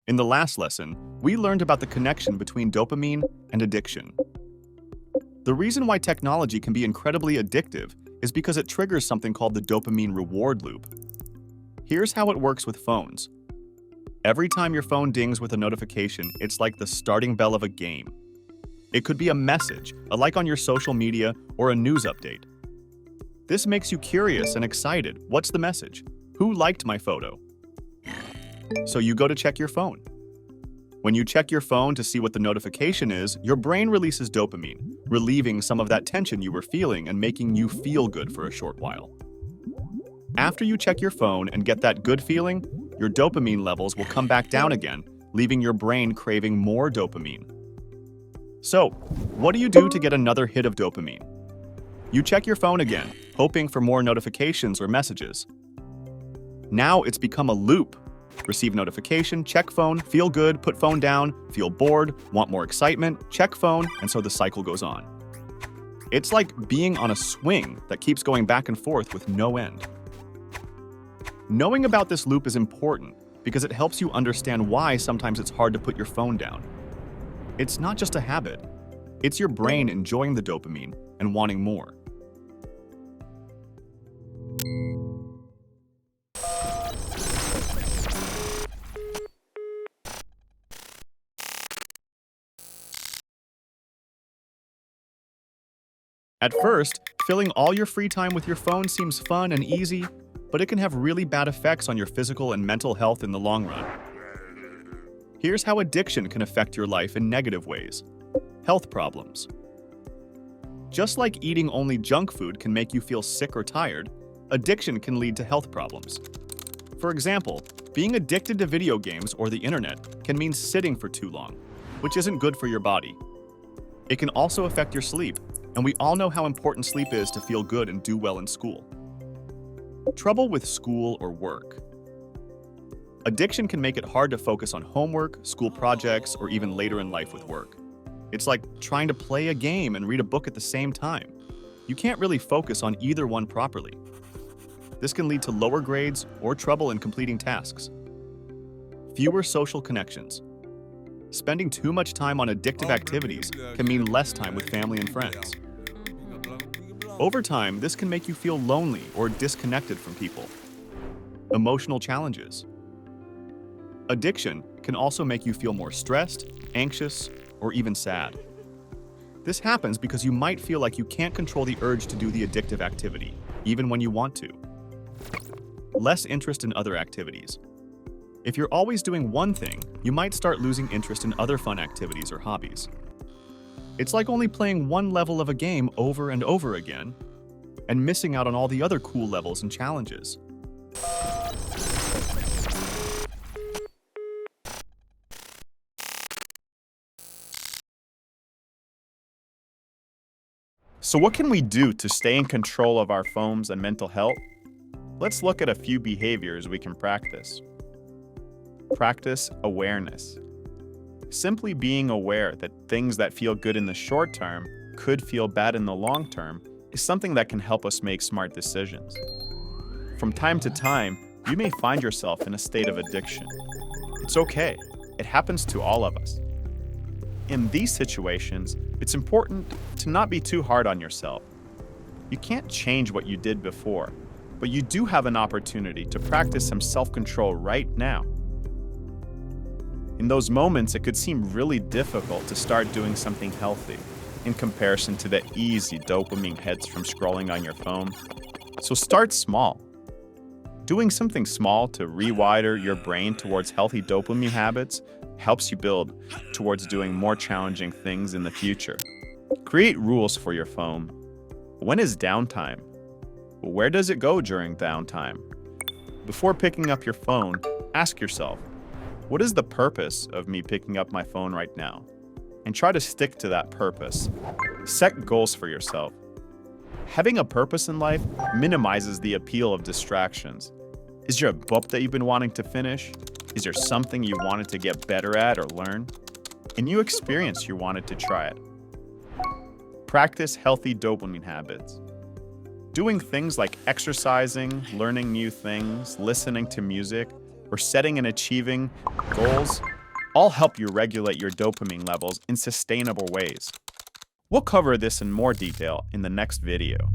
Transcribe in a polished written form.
In the last lesson, we learned about the connection between dopamine and addiction. The reason why technology can be incredibly addictive is because it triggers something called the dopamine reward loop. Here's how it works with phones. Every time your phone dings with a notification, it's like the starting bell of a game. It could be a message, a like on your social media, or a news update. This makes you curious and excited. What's the message? Who liked my photo? So you go to check your phone. When you check your phone to see what the notification is, your brain releases dopamine, relieving some of that tension you were feeling and making you feel good for a short while. After you check your phone and get that good feeling, your dopamine levels will come back down again, leaving your brain craving more dopamine. So, what do you do to get another hit of dopamine? You check your phone again, hoping for more notifications or messages. Now it's become a loop. Receive notification, check phone, feel good, put phone down, feel bored, want more excitement, check phone, and so the cycle goes on. It's like being on a swing that keeps going back and forth with no end. Knowing about this loop is important because it helps you understand why sometimes it's hard to put your phone down. It's not just a habit. It's your brain enjoying the dopamine and wanting more. At first, filling all your free time with your phone seems fun and easy, but it can have really bad effects on your physical and mental health in the long run. Here's how addiction can affect your life in negative ways. Health problems. Just like eating only junk food can make you feel sick or tired, addiction can lead to health problems. For example, being addicted to video games or the internet can mean sitting for too long, which isn't good for your body. It can also affect your sleep, and we all know how important sleep is to feel good and do well in school. Trouble with school or work. Addiction can make it hard to focus on homework, school projects, or even later in life with work. It's like trying to play a game and read a book at the same time. You can't really focus on either one properly. This can lead to lower grades or trouble in completing tasks. Fewer social connections. Spending too much time on addictive activities can mean less time with family and friends. Over time, this can make you feel lonely or disconnected from people. Emotional challenges. Addiction can also make you feel more stressed, anxious, or even sad. This happens because you might feel like you can't control the urge to do the addictive activity, even when you want to. Less interest in other activities. If you're always doing one thing, you might start losing interest in other fun activities or hobbies. It's like only playing one level of a game over and over again, and missing out on all the other cool levels and challenges. So what can we do to stay in control of our phones and mental health? Let's look at a few behaviors we can practice. Practice awareness. Simply being aware that things that feel good in the short term could feel bad in the long term is something that can help us make smart decisions. From time to time, you may find yourself in a state of addiction. It's okay. It happens to all of us. In these situations, it's important to not be too hard on yourself. You can't change what you did before, but you do have an opportunity to practice some self-control right now. In those moments, it could seem really difficult to start doing something healthy in comparison to the easy dopamine hits from scrolling on your phone. So start small. Doing something small to rewire your brain towards healthy dopamine habits helps you build towards doing more challenging things in the future. Create rules for your phone. When is downtime? Where does it go during downtime? Before picking up your phone, ask yourself, what is the purpose of me picking up my phone right now? And try to stick to that purpose. Set goals for yourself. Having a purpose in life minimizes the appeal of distractions. Is there a book that you've been wanting to finish? Is there something you wanted to get better at or learn? A new experience you wanted to try it? Practice healthy dopamine habits. Doing things like exercising, learning new things, listening to music, or setting and achieving goals all help you regulate your dopamine levels in sustainable ways. We'll cover this in more detail in the next video.